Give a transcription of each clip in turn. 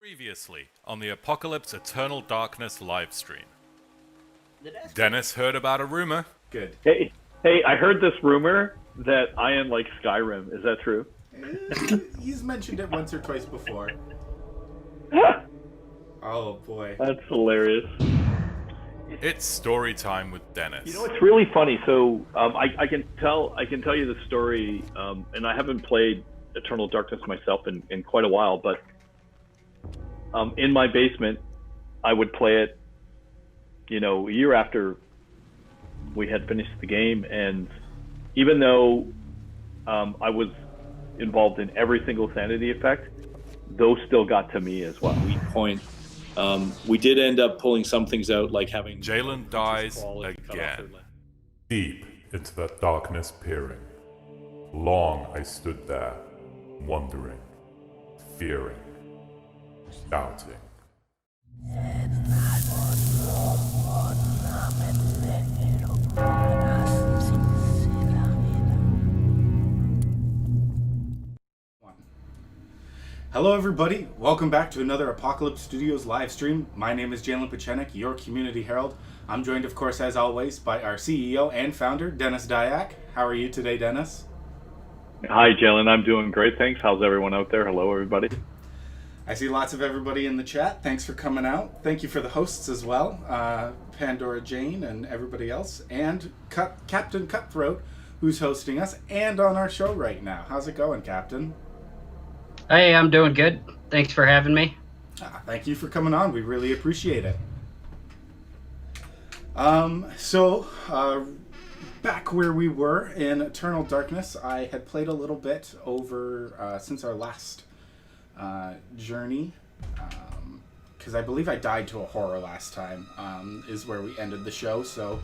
Previously on the Apocalypse Eternal Darkness livestream, Dennis heard about a rumor. Good. Hey, I heard this rumor that I am like Skyrim. Is that true? He's mentioned it once or twice before. Oh boy. That's hilarious. It's story time with Dennis. You know, it's really funny. So I can tell you the story, and I haven't played Eternal Darkness myself in quite a while, but in my basement, I would play it, a year after we had finished the game, and even though I was involved in every single sanity effect, those still got to me as well. Weak point. We did end up pulling some things out, like having Jalen dies again. Deep into that darkness peering, long I stood there, wondering, fearing, doubting. Hello everybody, welcome back to another Apocalypse Studios live stream. My name is Jalen Pachenik, your community herald. I'm joined, of course, as always, by our CEO and founder, Dennis Dyack. How are you today, Dennis? Hi, Jalen. I'm doing great, thanks. How's everyone out there? Hello, everybody. I see lots of everybody in the chat. Thanks for coming out. Thank you for the hosts as well, Pandora Jane and everybody else, and Captain Cutthroat, who's hosting us and on our show right now. How's it going, Captain? Hey, I'm doing good. Thanks for having me. Thank you for coming on. We really appreciate it. Back where we were in Eternal Darkness, I had played a little bit over since our last journey, because I believe I died to a horror last time, is where we ended the show. So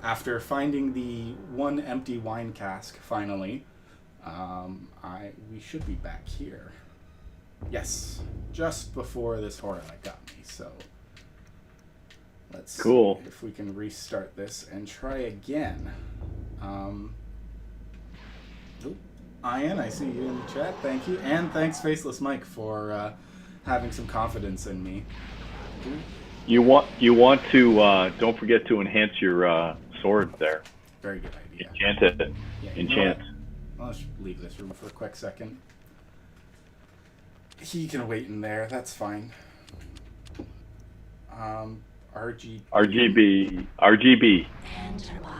after finding the one empty wine cask, finally, we should be back here. Yes, just before this horror that got me. So let's see if we can restart this and try again. Ian, I see you in the chat. Thank you, and thanks Faceless Mike for having some confidence in me. You want to don't forget to enhance your sword there. Very good idea. Enchant it. Yeah, Enchant. I'll just leave this room for a quick second. He can wait in there. That's fine. RGB.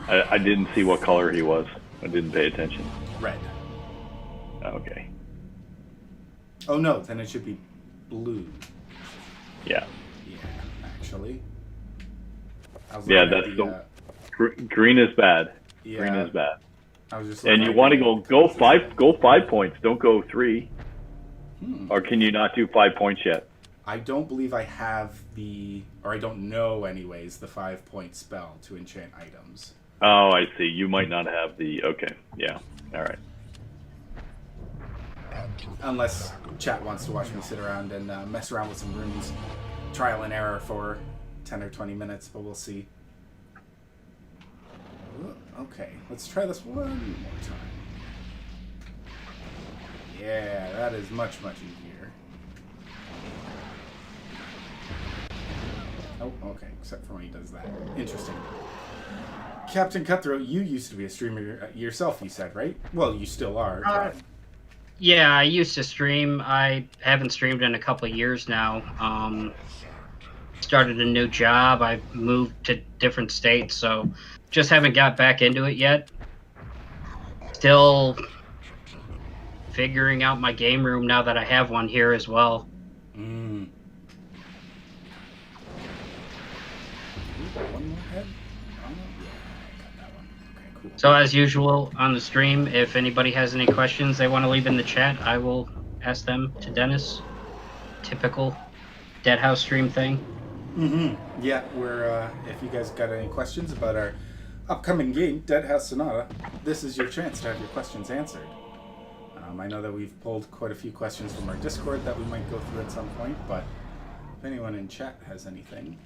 I didn't see what color he was. I didn't pay attention. Red. Okay. Oh no, then it should be blue. Yeah. Yeah, actually. Yeah, that's green is bad. Yeah. Green is bad. I was just and you want to go 5 points. Don't go 3. Or can you not do 5 points yet? I don't believe I have I don't know anyways, the 5-point spell to enchant items. Oh, I see. You might not have okay. Yeah. All right. Unless chat wants to watch me sit around and mess around with some runes, trial and error for 10 or 20 minutes, but we'll see. Okay, let's try this one more time. Yeah, that is much, much easier. Oh, okay, except for when he does that. Interesting. Captain Cutthroat, you used to be a streamer yourself, you said, right? Well, you still are. Yeah, I used to stream. I haven't streamed in a couple of years now. Started a new job. I moved to different states, so just haven't got back into it yet. Still figuring out my game room now that I have one here as well. One more head? Oh, yeah, I got that one. Okay, cool. So as usual on the stream, if anybody has any questions they want to leave in the chat, I will ask them to Dennis. Typical Dead House stream thing. Yeah, we're if you guys got any questions about our upcoming game, Dead House Sonata, this is your chance to have your questions answered. I know that we've pulled quite a few questions from our Discord that we might go through at some point, but if anyone in chat has anything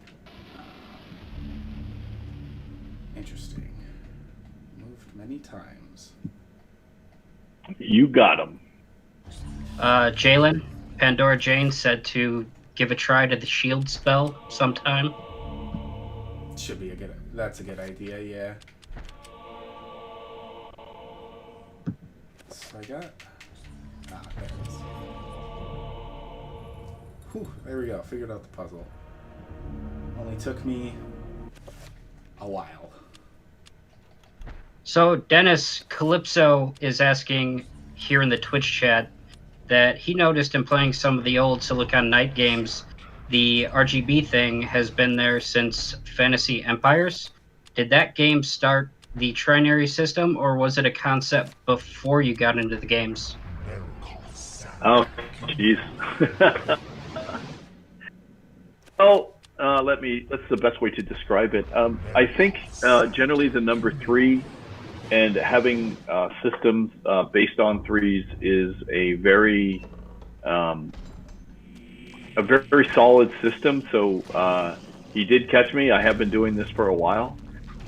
interesting. Moved many times. You got him. Jalen, Pandora Jane said to give a try to the shield spell sometime. Should be that's a good idea, yeah. So I got... there it is. Whew, there we go. Figured out the puzzle. Only took me a while. So, Dennis, Calypso is asking here in the Twitch chat that he noticed in playing some of the old Silicon Knight games, the RGB thing has been there since Fantasy Empires. Did that game start the trinary system, or was it a concept before you got into the games? Oh, jeez. Well, that's the best way to describe it. I think generally the number 3 and having systems based on 3s is a very solid system. So he did catch me. I have been doing this for a while.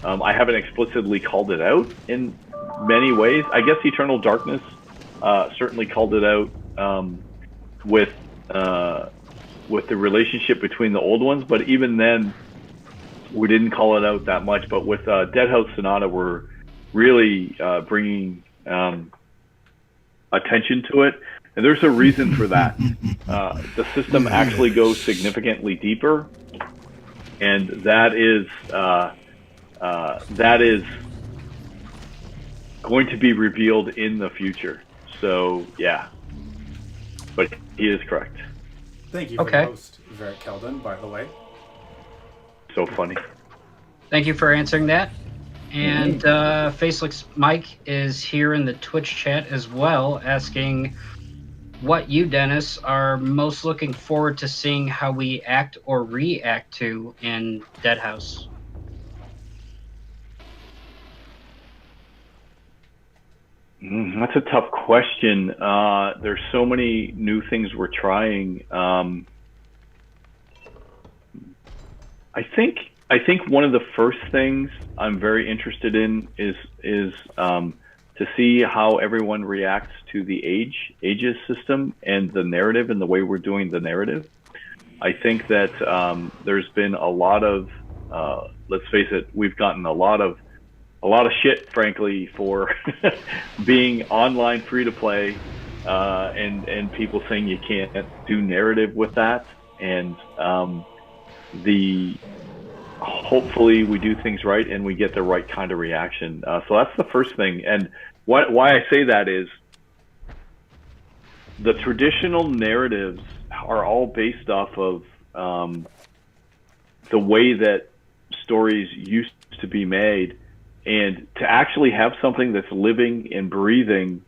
I haven't explicitly called it out in many ways. I guess Eternal Darkness certainly called it out with the relationship between the old ones, but even then we didn't call it out that much. But with Dead House Sonata, we're really bringing attention to it, and there's a reason for that. The system actually goes significantly deeper, and that is going to be revealed in the future. So yeah, but he is correct. Thank you for the host, Varric Keldon, by the way. So funny. Thank you for answering that. And Faceless Mike is here in the Twitch chat as well, asking what you, Dennis, are most looking forward to seeing how we act or react to in Dead House. That's a tough question. There's so many new things we're trying. I think one of the first things I'm very interested in is to see how everyone reacts to the ages system and the narrative and the way we're doing the narrative. I think that there's been a lot of let's face it, we've gotten a lot of shit, frankly, for being online free to play, and people saying you can't do narrative with that, and hopefully we do things right and we get the right kind of reaction. So that's the first thing. And why I say that is the traditional narratives are all based off of the way that stories used to be made, and to actually have something that's living and breathing,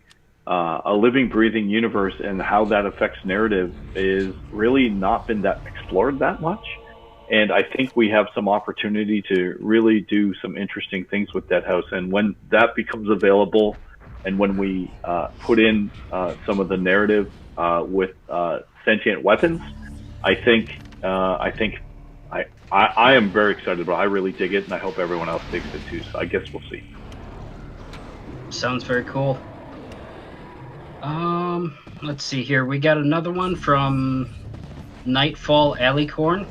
a living, breathing universe, and how that affects narrative is really not been that explored that much. And I think we have some opportunity to really do some interesting things with Dead House. And when that becomes available, and when we put in some of the narrative with sentient weapons, I am very excited, but I really dig it, and I hope everyone else digs it too. So I guess we'll see. Sounds very cool. Let's see here. We got another one from Nightfall Alleycorn.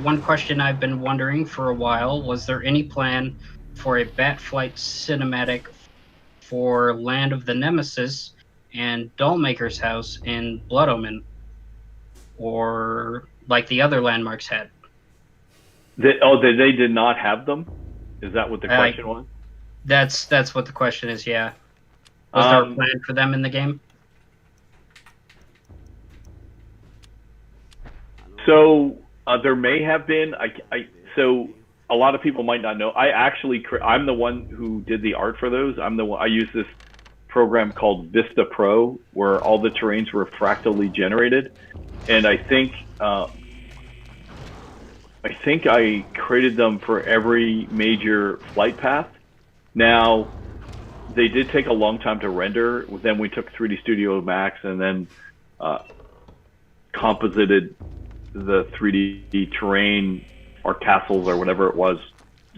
One question I've been wondering for a while: was there any plan for a Batflight cinematic for Land of the Nemesis and Dollmaker's house in Blood Omen, or like the other landmarks had? They did not have them? Is that what the question was? That's what the question is, yeah. Was there a plan for them in the game? So there may have been. So a lot of people might not know. I'm the one who did the art for those. I use this program called Vista Pro, where all the terrains were fractally generated, and I think I created them for every major flight path. Now, they did take a long time to render. Then we took 3D Studio Max and then composited the 3D terrain or castles or whatever it was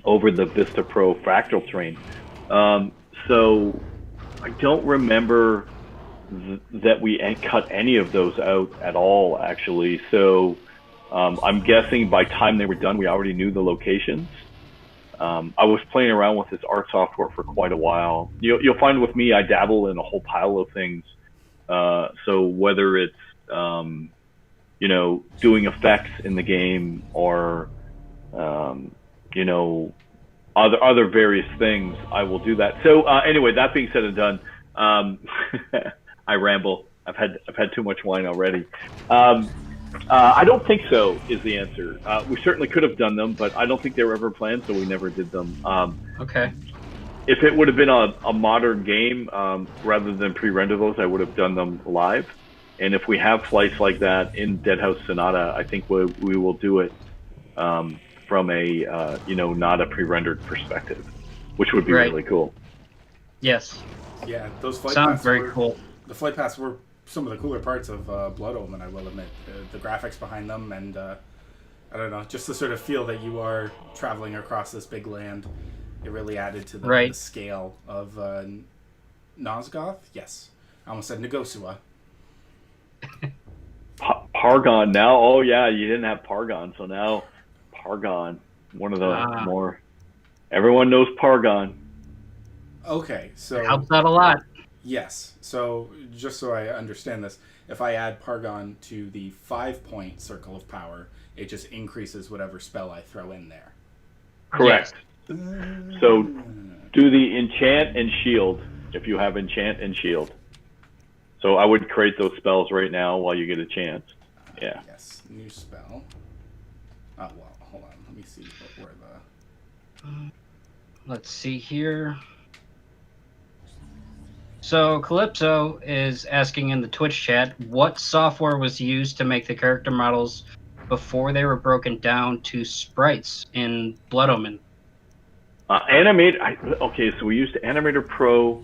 over the Vista Pro fractal terrain. So I don't remember that we cut any of those out at all, actually. So I'm guessing by time they were done, we already knew the locations. I was playing around with this art software for quite a while. You'll find with me, I dabble in a whole pile of things. So whether it's you know, doing effects in the game or you know, other various things, I will do that. So anyway, that being said and done, I ramble. I've had too much wine already. I don't think so is the answer. We certainly could have done them, but I don't think they were ever planned, so we never did them. Okay. If it would have been a modern game, rather than pre-render those, I would have done them live. And if we have flights like that in Dead House Sonata, I think we will do it from a you know, not a pre-rendered perspective, which would be really cool. Yes. Yeah, those flight Sounds paths very cool. The flight paths were some of the cooler parts of Blood Omen, I will admit. The graphics behind them, and I don't know, just the sort of feel that you are traveling across this big land. It really added to the scale of Nosgoth. Yes, I almost said Negosua. Pargon now. Oh yeah, you didn't have Pargon, so now Pargon, one of the more. Everyone knows Pargon. Okay, so Helps out a lot. yes. So just so I understand this, if I add Pargon to the 5-point circle of power, it just increases whatever spell I throw in there. Correct. So do the enchant and shield if you have enchant and shield. So I would create those spells right now while you get a chance. Yeah. Yes, new spell. Oh, well, hold on. Let me see where the... Let's see here. So Calypso is asking in the Twitch chat, what software was used to make the character models before they were broken down to sprites in Blood Omen? Okay, so we used Animator Pro,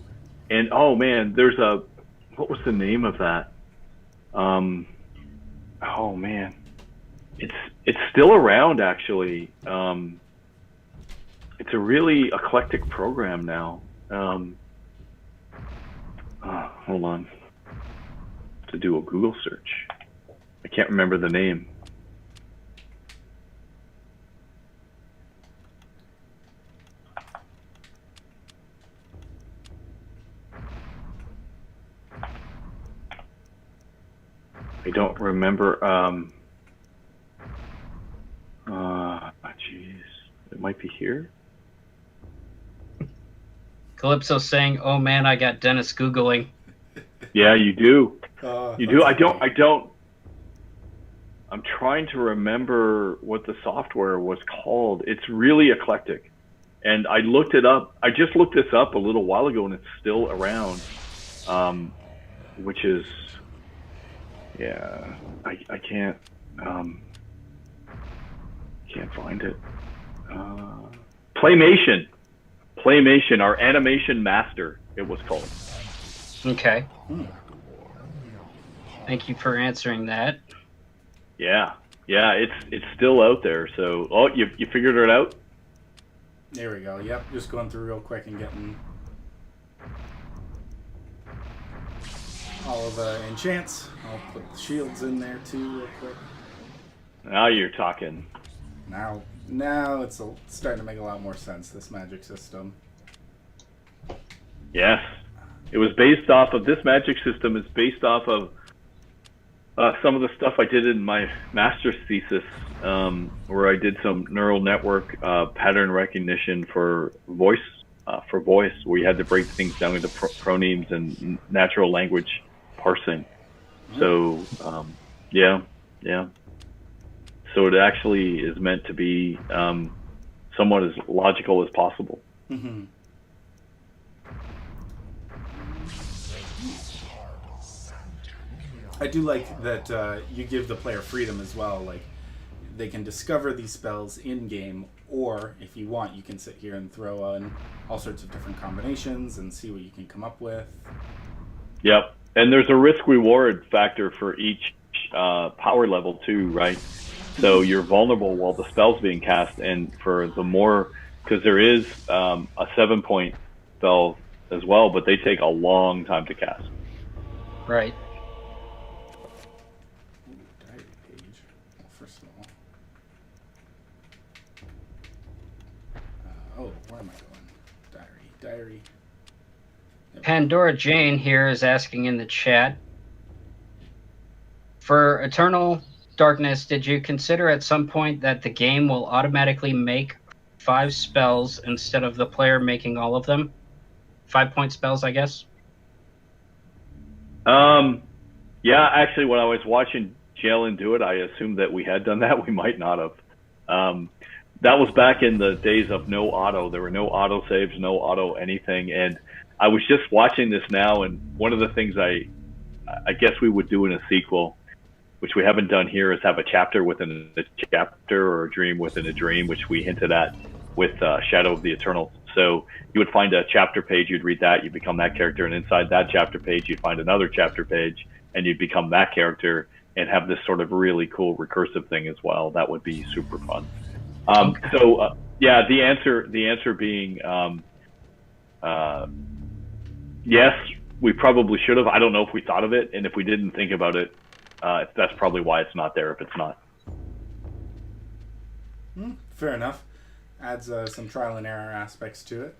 and oh man, there's a... What was the name of that? Oh man, it's still around actually. It's a really eclectic program now. Hold on. To do a Google search. I can't remember the name. I don't remember. Jeez, it might be here. Calypso saying, "Oh man, I got Dennis googling." Yeah, you do. You do. I okay. don't. I'm trying to remember what the software was called. It's really eclectic, and I looked it up. I just looked this up a little while ago, and it's still around. Which is. Yeah, I can't find it. Playmation, our animation master, it was called. Okay. Thank you for answering that. Yeah, it's still out there. So, oh, you figured it out? There we go. Yep, just going through real quick and getting all of the enchants. I'll put the shields in there too real quick. Now you're talking. Now it's starting to make a lot more sense, this magic system. Yes. It was based off of, this magic system is based off of some of the stuff I did in my master's thesis, where I did some neural network pattern recognition for voice, where you had to break things down into phonemes and natural language parsing. So, yeah. So it actually is meant to be somewhat as logical as possible. Mm-hmm. I do like that you give the player freedom as well. Like, they can discover these spells in-game, or if you want, you can sit here and throw in all sorts of different combinations and see what you can come up with. Yep. And there's a risk-reward factor for each power level too, right? So you're vulnerable while the spell's being cast, and for the more, because there is a 7-point spell as well, but they take a long time to cast. Right. Ooh, diary page. Well, first of all. Oh, where am I going? Diary. Yep. Pandora Jane here is asking in the chat, for Eternal Darkness, did you consider at some point that the game will automatically make 5 spells instead of the player making all of them? 5-point spells, I guess? Yeah, actually, when I was watching Jalen do it, I assumed that we had done that. We might not have. That was back in the days of no auto. There were no auto saves, no auto anything. And I was just watching this now, and one of the things I guess we would do in a sequel, which we haven't done here, is have a chapter within a chapter or a dream within a dream, which we hinted at with Shadow of the Eternal. So you would find a chapter page, you'd read that, you become that character, and inside that chapter page, you'd find another chapter page, and you'd become that character and have this sort of really cool recursive thing as well. That would be super fun. Yeah, the answer being yes, we probably should have. I don't know if we thought of it, and if we didn't think about it, that's probably why it's not there if it's not. Fair enough. Adds some trial and error aspects to it.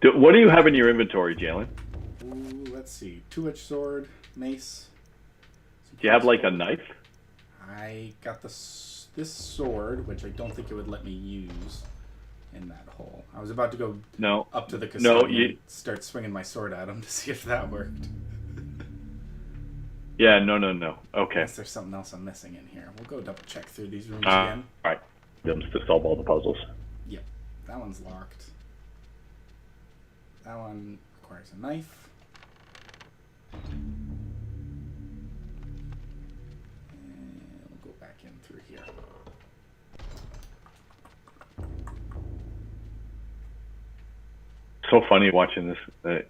What do you have in your inventory, Jalen? Ooh, let's see. 2-edged sword, mace. Do you have like a knife? I got this sword, which I don't think it would let me use in that hole. I was about to go up to the custodian and start swinging my sword at him to see if that worked. Yeah, no. Okay. Unless there's something else I'm missing in here. We'll go double check through these rooms again. All right. Just to solve all the puzzles. Yep. That one's locked. That one requires a knife. And we'll go back in through here. So funny watching this.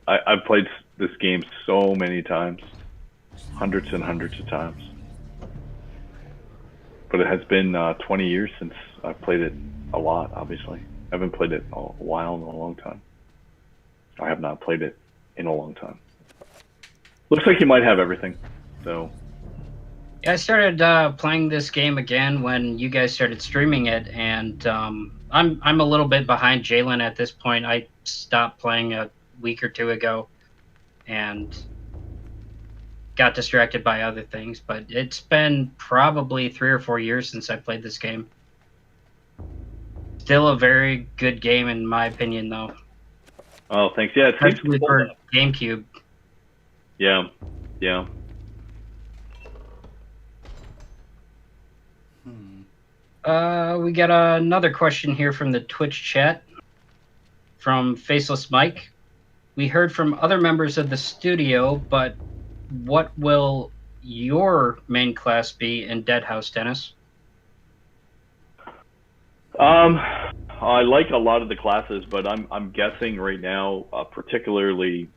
I've played this game so many times. Hundreds and hundreds of times. But it has been 20 years since I've played it a lot, obviously. I haven't played it a while, in a long time. I have not played it in a long time. Looks like you might have everything, so... Yeah, I started playing this game again when you guys started streaming it, and I'm a little bit behind Jalen at this point. I stopped playing a week or two ago, and got distracted by other things, but it's been probably 3 or 4 years since I played this game. Still a very good game in my opinion, though. Oh, thanks. Yeah, it seems especially cool. for GameCube. Yeah. We got another question here from the Twitch chat from Faceless Mike. We heard from other members of the studio, but what will your main class be in Deadhouse, Dennis? I like a lot of the classes, but I'm guessing right now, particularly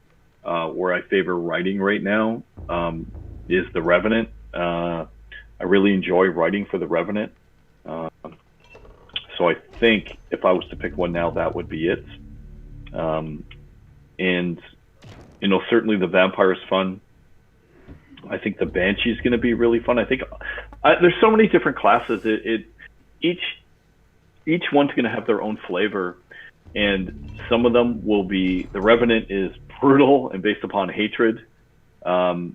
where I favor writing right now, is the Revenant. I really enjoy writing for the Revenant. So I think if I was to pick one now, that would be it. And certainly the Vampire is fun. I think the Banshee is going to be really fun. I think there's so many different classes. Each one's going to have their own flavor, and some of them will be. The Revenant is brutal and based upon hatred. The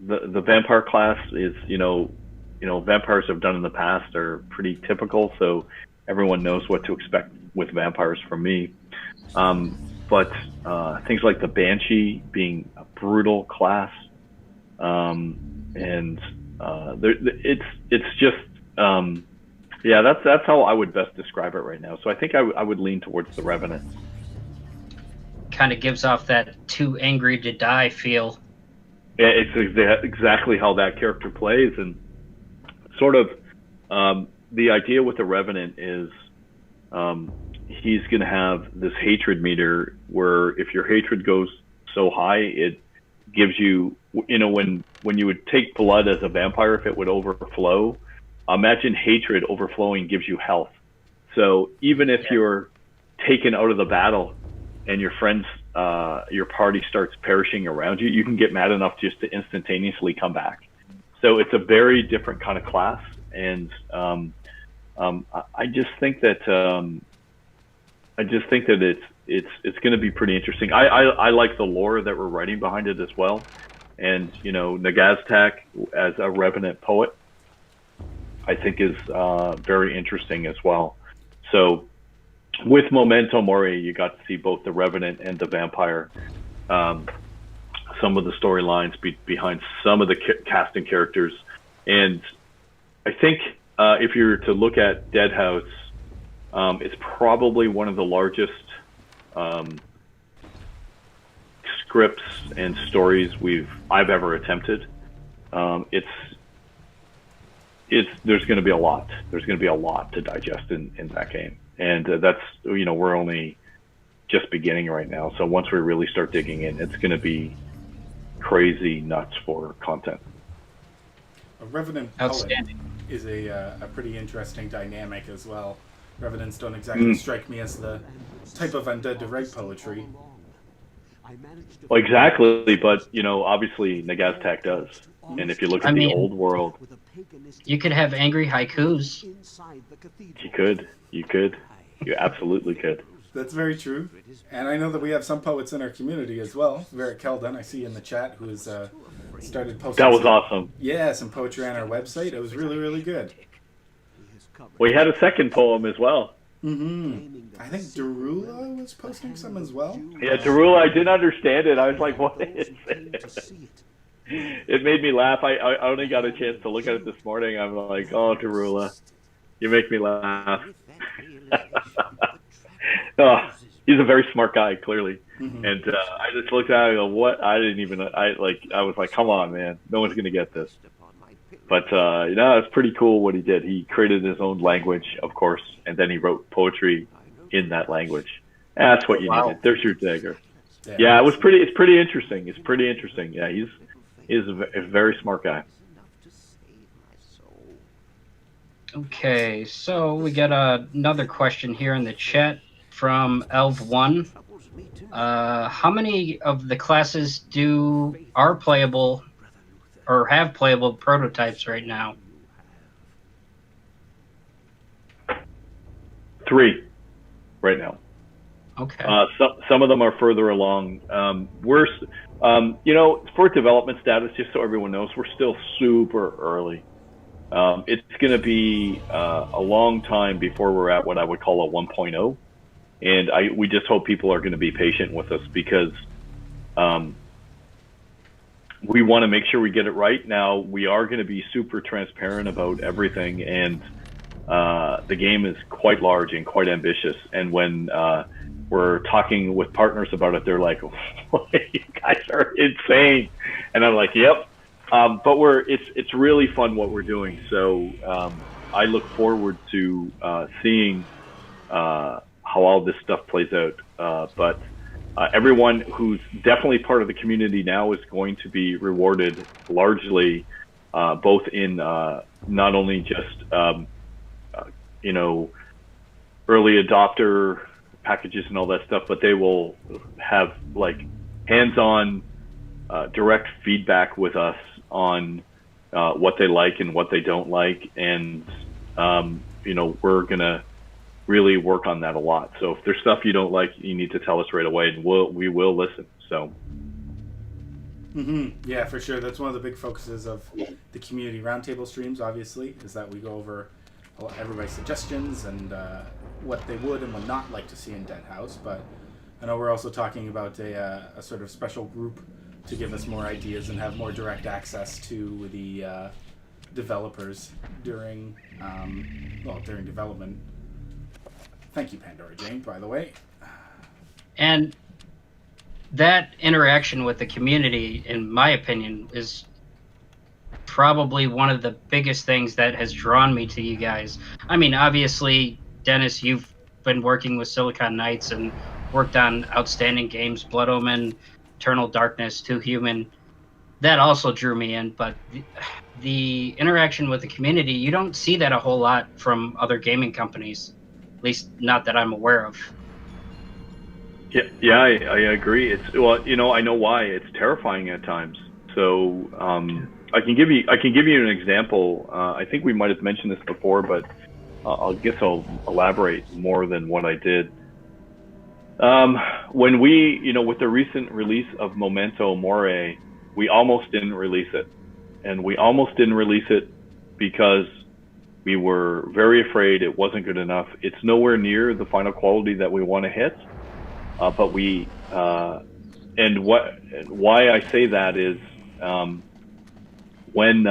Vampire class is vampires have done in the past are pretty typical, so everyone knows what to expect with vampires from me. But things like the Banshee being a brutal class. It's just that's how I would best describe it right now. So I think I would lean towards the Revenant. Kind of gives off that too angry to die feel. Yeah, it's exactly how that character plays, and sort of the idea with the Revenant is he's going to have this hatred meter where if your hatred goes so high, it gives you, when you would take blood as a vampire, if it would overflow, imagine hatred overflowing gives you health. So even if you're taken out of the battle and your friends your party starts perishing around you, you can get mad enough just to instantaneously come back. So it's a very different kind of class, and I just think that it's going to be pretty interesting. I like the lore that we're writing behind it as well, and Nagaztak as a Revenant poet, I think is very interesting as well. So with Memento Mori, you got to see both the Revenant and the Vampire. Some of the storylines behind some of the casting characters, and I think if you were to look at Dead House, it's probably one of the largest scripts and stories I've ever attempted. There's going to be a lot. There's going to be a lot to digest in that game, and that's we're only just beginning right now. So once we really start digging in, it's going to be crazy nuts for content. A Revenant poet is a pretty interesting dynamic as well. Revenants don't exactly strike me as the type of undead to write poetry. Well, exactly, but obviously Nagaztak does. And if you look at the old world, you could have angry haikus. You absolutely could. That's very true. And I know that we have some poets in our community as well. Varric Kelden, I see in the chat, who has started posting. That was awesome. Yeah, some poetry on our website. It was really, really good. We had a second poem as well. Mm-hmm. I think Darula was posting some as well. Yeah, Darula, I didn't understand it. I was like, what is it? It made me laugh. I only got a chance to look at it this morning. I'm like, oh, Darula, you make me laugh. Oh, he's a very smart guy, clearly. Mm-hmm. And I just looked at it and go, what? I was like, come on, man. No one's going to get this. But, it's pretty cool what he did. He created his own language, of course, and then he wrote poetry in that language. That's what you needed. There's your dagger. Yeah, it's pretty interesting. It's pretty interesting. Yeah, he's a very smart guy. Okay, so we got another question here in the chat from Elv1. How many of the classes are playable or have playable prototypes right now? 3 right now. Okay. Some of them are further along. For development status, just so everyone knows, we're still super early. It's going to be a long time before we're at what I would call a 1.0. And we just hope people are going to be patient with us, because we want to make sure we get it right. Now, we are going to be super transparent about everything, and the game is quite large and quite ambitious. And when we're talking with partners about it, they're like, oh, you guys are insane. And I'm like, yep. But it's really fun what we're doing. So I look forward to seeing how all this stuff plays out. But everyone who's definitely part of the community now is going to be rewarded largely, both in not only just early adopter packages and all that stuff, but they will have hands-on direct feedback with us on what they like and what they don't like, and we're gonna really work on that a lot. So if there's stuff you don't like, you need to tell us right away, and we will listen. So yeah, for sure. That's one of the big focuses of the community roundtable streams, obviously, is that we go over everybody's suggestions and what they would and would not like to see in Dead House. But I know we're also talking about a sort of special group to give us more ideas and have more direct access to the developers during development. Thank you, Pandora Jane, by the way. And that interaction with the community, in my opinion, is probably one of the biggest things that has drawn me to you guys. I mean, obviously, Dennis, you've been working with Silicon Knights and worked on outstanding games, Blood Omen, Eternal Darkness, Too Human. That also drew me in, but the interaction with the community, you don't see that a whole lot from other gaming companies, at least not that I'm aware of. Yeah, I agree. It's well, I know why. It's terrifying at times. So I can give you an example. I think we might have mentioned this before, but I'll elaborate more than what I did. When we, with the recent release of Memento Mori, we almost didn't release it, and we almost didn't release it because we were very afraid it wasn't good enough. It's nowhere near the final quality that we want to hit. But we, and why I say that is, when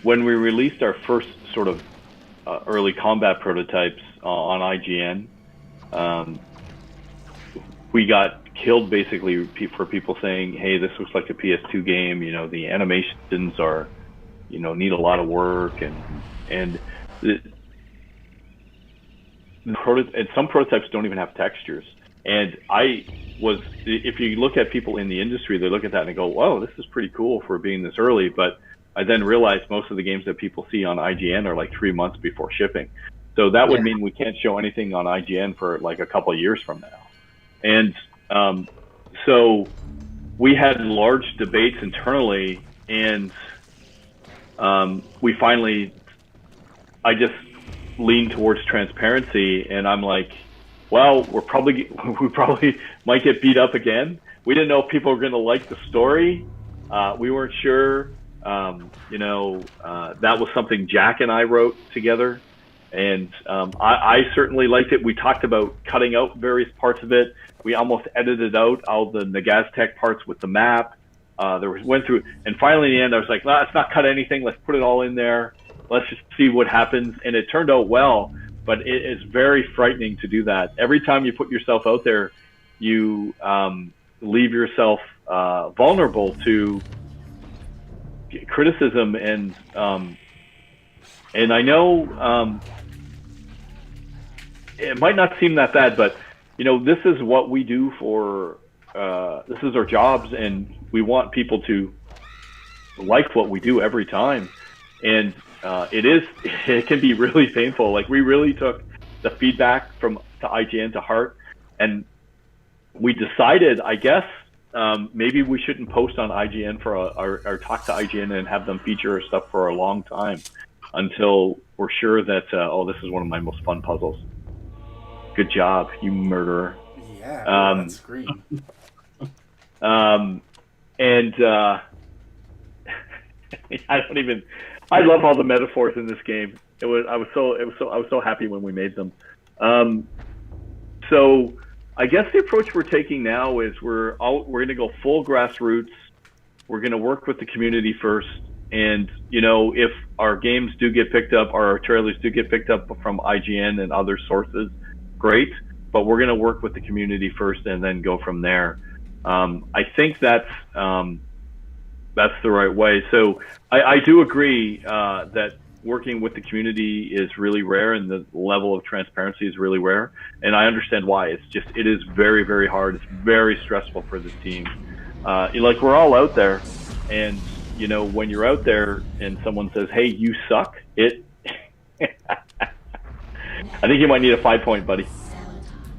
we released our first sort of early combat prototypes on IGN, we got killed basically for people saying, "Hey, this looks like a PS2 game. The animations are, need a lot of work, and some prototypes don't even have textures." And if you look at people in the industry, they look at that and they go, "Whoa, this is pretty cool for being this early." But I then realized most of the games that people see on IGN are like 3 months before shipping. So that would mean we can't show anything on IGN for like a couple of years from now. And so we had large debates internally, and I just lean towards transparency, and I'm like, well, we probably might get beat up again. We didn't know if people were going to like the story. We weren't sure. That was something Jack and I wrote together, and I certainly liked it. We talked about cutting out various parts of it. We almost edited out all the Nagaztech parts with the map. Went through, and finally in the end, I was like, let's not cut anything. Let's put it all in there. Let's just see what happens. And it turned out well, but it is very frightening to do that. Every time you put yourself out there, you leave yourself vulnerable to criticism. And I know it might not seem that bad, but this is what we do this is our jobs, and we want people to like what we do every time. And it can be really painful. Like, we really took the feedback to IGN to heart, and we decided, I guess, maybe we shouldn't post on IGN or talk to IGN and have them feature our stuff for a long time until we're sure that, this is one of my most fun puzzles. Good job, you murderer. Yeah, that's great. I love all the metaphors in this game. I was so happy when we made them. So I guess the approach we're taking now is we're going to go full grassroots. We're going to work with the community first, and if our games do get picked up, or our trailers do get picked up from IGN and other sources, great. But we're going to work with the community first, and then go from there. I think that's the right way. So I do agree that working with the community is really rare, and the level of transparency is really rare. And I understand why. It is very, very hard. It's very stressful for this team. Like, we're all out there, and when you're out there and someone says, "Hey, you suck," I think you might need a 5-point, buddy.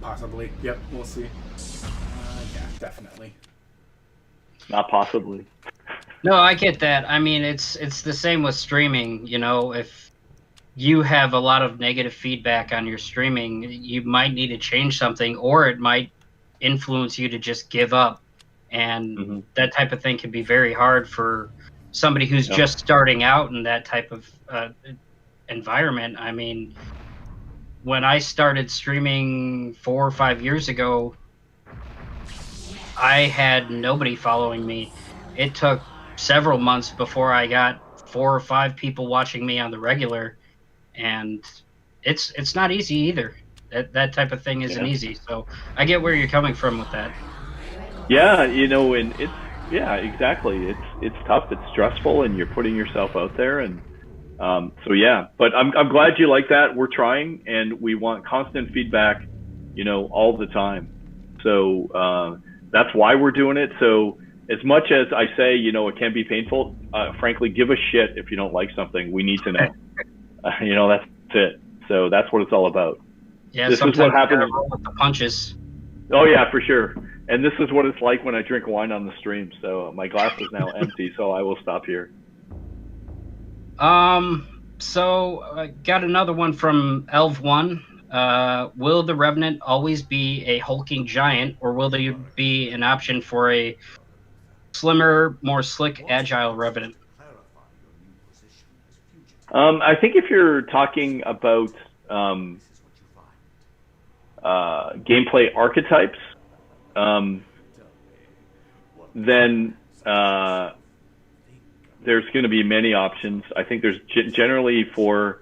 Possibly. Yep, we'll see. Yeah, definitely. Not possibly. No, I get that. I mean, it's the same with streaming. If you have a lot of negative feedback on your streaming, you might need to change something, or it might influence you to just give up. And that type of thing can be very hard for somebody who's just starting out in that type of environment. I mean, when I started streaming 4 or 5 years ago, I had nobody following me. It took several months before I got 4 or 5 people watching me on the regular, and it's not easy either. That type of thing isn't easy. So I get where you're coming from with that. Yeah, and exactly. It's tough. It's stressful, and you're putting yourself out there, and but I'm glad you like that. We're trying, and we want constant feedback, all the time. So that's why we're doing it. So as much as I say, it can be painful, frankly, give a shit if you don't like something. We need to know. That's it. So that's what it's all about. Yeah, This is sometimes what you gotta happens. roll with the punches. Oh yeah, for sure. And this is what it's like when I drink wine on the stream. So my glass is now empty, so I will stop here. So I got another one from Elv1. Will the Revenant always be a hulking giant, or will there be an option for a slimmer, more slick, agile Revenant? I think if you're talking about gameplay archetypes, then there's going to be many options. I think there's generally for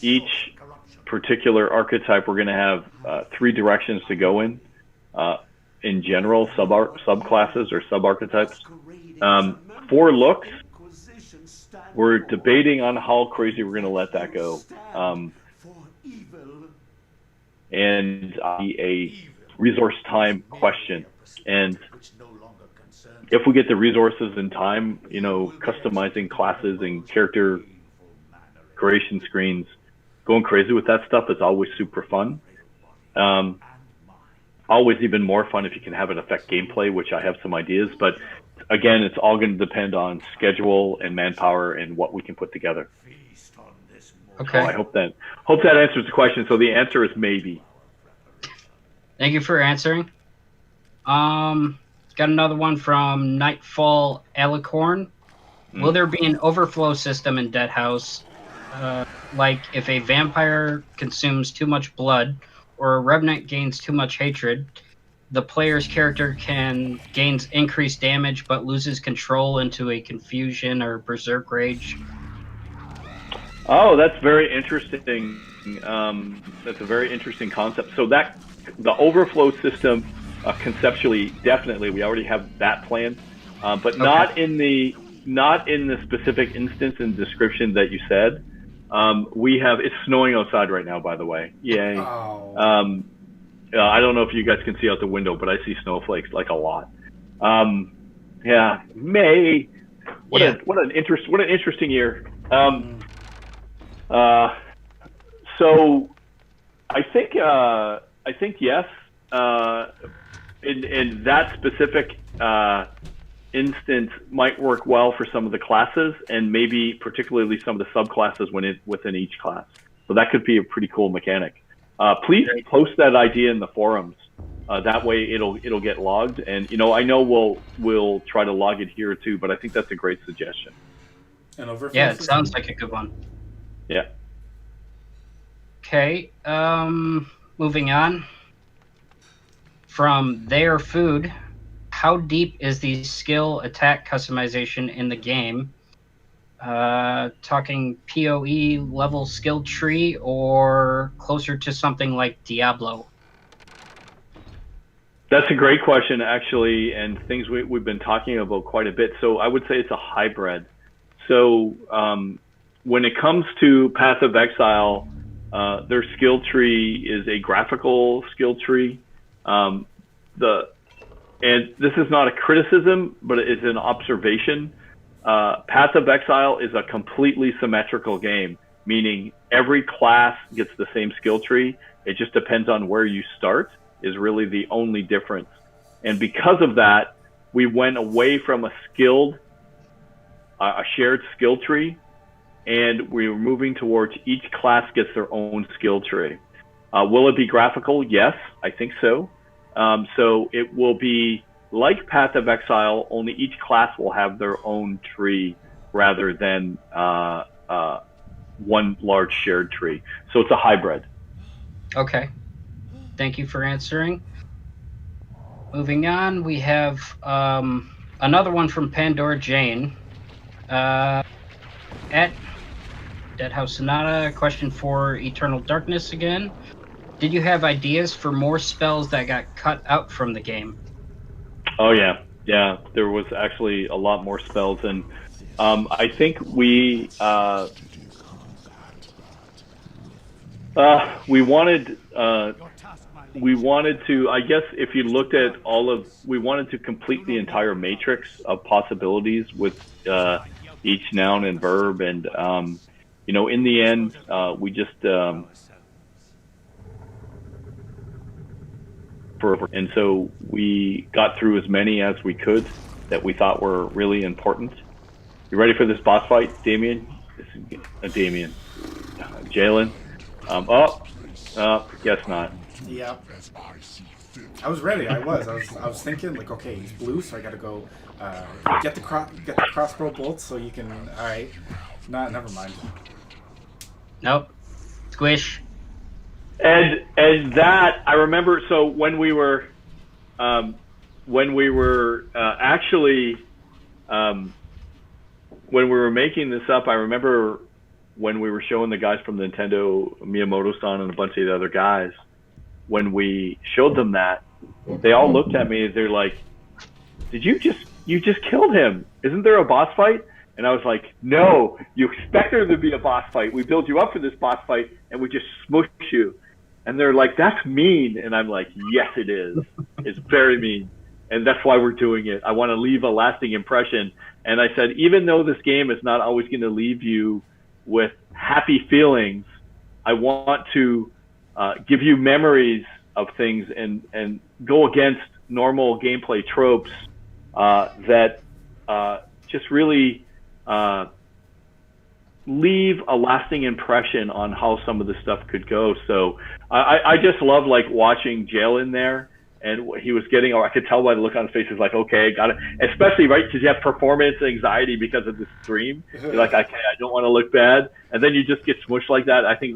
each particular archetype, we're going to have 3 directions to go in general, subclasses or sub-archetypes. For looks, we're debating on how crazy we're going to let that go. And a resource time question. And if we get the resources and time, you know, customizing classes and character creation screens, going crazy with that stuff is always super fun. Always even more fun if you can have it affect gameplay, which I have some ideas. But again, it's all going to depend on schedule and manpower and what we can put together. Okay. So I hope that answers the question. So the answer is maybe. Thank you for answering. Got another one from Nightfall Alicorn. Will there be an overflow system in Dead House? Like if a vampire consumes too much blood or a revenant gains too much hatred, the player's character gains increased damage but loses control into a confusion or berserk rage. Oh, that's very interesting. That's a very interesting concept. So that the overflow system, conceptually, definitely, we already have that planned, but okay. not in the specific instance and description that you said. We have, it's snowing outside right now, by the way. Yay. Oh. I don't know if you guys can see out the window, but I see snowflakes like a lot. Yeah, May. What an interesting year. So I think yes. In that specific instance might work well for some of the classes, and maybe particularly some of the subclasses within each class. So that could be a pretty cool mechanic. Please post that idea in the forums. That way it'll get logged, and I know we'll try to log it here too. But I think that's a great suggestion. Yeah, it sounds like a good one. Yeah. Okay. Moving on. From Their Food, how deep is the skill attack customization in the game? Talking PoE level skill tree or closer to something like Diablo? That's a great question, actually, and things we've been talking about quite a bit. So I would say it's a hybrid. So when it comes to Path of Exile, their skill tree is a graphical skill tree. And this is not a criticism, but it is an observation. Path of Exile is a completely symmetrical game, meaning every class gets the same skill tree. It just depends on where you start is really the only difference. And because of that, we went away from a shared skill tree, and we were moving towards each class gets their own skill tree. Will it be graphical? Yes, I think so. So it will be like Path of Exile, only each class will have their own tree rather than one large shared tree. So it's a hybrid. Okay. Thank you for answering. Moving on, we have another one from Pandora Jane. At Dead House Sonata, question for Eternal Darkness again. Did you have ideas for more spells that got cut out from the game? Oh yeah, there was actually a lot more spells, and I think we wanted to, I guess if you looked at we wanted to complete the entire matrix of possibilities with each noun and verb, and in the end we just forever. And so we got through as many as we could that we thought were really important. You ready for this boss fight, Damien? Damien. Jalen? Guess not. Yeah. I was ready. I was thinking like, okay, he's blue, so I got to go get the crossbow bolts so you can. All right. Never mind. Nope. Squish. And that I remember. So when we were actually when we were making this up, I remember when we were showing the guys from Nintendo, Miyamoto-san and a bunch of the other guys, when we showed them that, they all looked at me and they're like, you just killed him. Isn't there a boss fight? And I was like, no, you expect there to be a boss fight. We build you up for this boss fight and we just smush you. And they're like, that's mean. And I'm like, yes, it is. It's very mean. And that's why we're doing it. I want to leave a lasting impression. And I said, even though this game is not always going to leave you with happy feelings, I want to give you memories of things and go against normal gameplay tropes that just really leave a lasting impression on how some of the stuff could go. So I just love like watching Jalen there. And he was getting, or I could tell by the look on his face, he's like, okay, got it. Especially, right, because you have performance anxiety because of the stream. You're like, okay, I don't want to look bad. And then you just get smushed like that. I think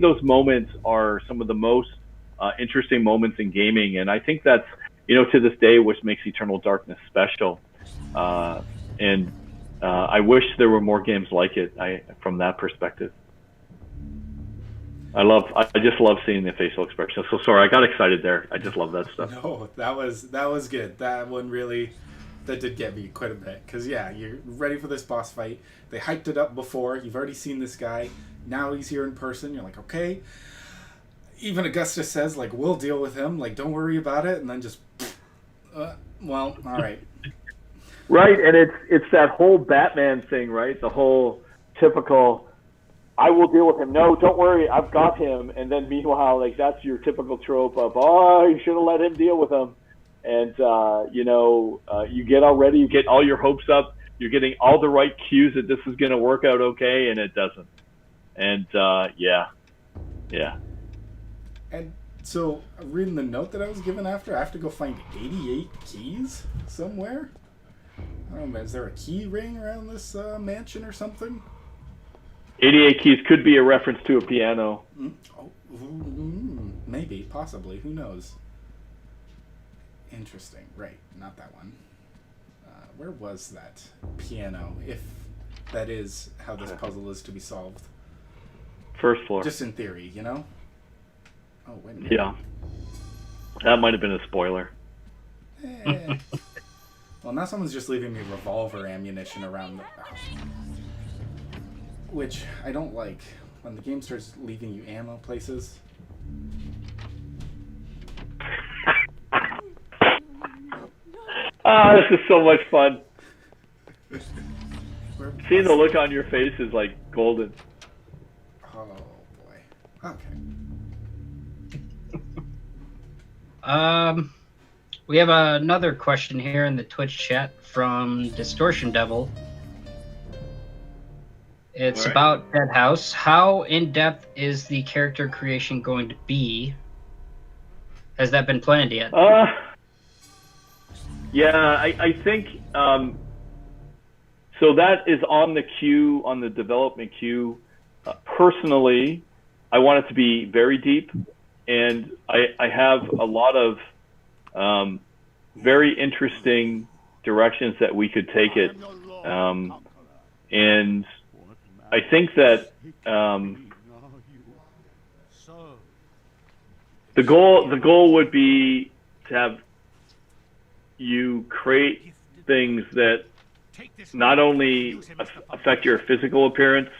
those moments are some of the most interesting moments in gaming. And I think that's, to this day, which makes Eternal Darkness special. And I wish there were more games like it from that perspective. I just love seeing the facial expression. So sorry, I got excited there. I just love that stuff. No, that was good. That one really, that did get me quite a bit. Because, yeah, you're ready for this boss fight. They hyped it up before. You've already seen this guy. Now he's here in person. You're like, okay. Even Augustus says, like, we'll deal with him. Like, don't worry about it. And then just, well, all right. Right, and it's that whole Batman thing, right? The whole typical, I will deal with him. No, don't worry, I've got him. And then meanwhile, like, that's your typical trope of, you should have let him deal with him. And, you get all your hopes up. You're getting all the right cues that this is going to work out okay, and it doesn't. And, yeah. And so, reading the note that I was given after, I have to go find 88 keys somewhere? I don't know, is there a key ring around this mansion or something? 88 keys could be a reference to a piano. Maybe, possibly. Who knows? Interesting. Right, not that one. Where was that piano, if that is how this puzzle is to be solved? First floor. Just in theory, Oh, wait a minute. Yeah. That might have been a spoiler. Well, now someone's just leaving me revolver ammunition around the house. Which I don't like when the game starts leaving you ammo places. This is so much fun. Seeing the look on your face is like golden. Oh boy. Okay. We have another question here in the Twitch chat from Distortion Devil. It's about Dead House. How in-depth is the character creation going to be? Has that been planned yet? Yeah, I think so. That is on the queue, on the development queue. Personally, I want it to be very deep, and I have a lot of very interesting directions that we could take it, and I think that the goal would be to have you create things that not only affect your physical appearance,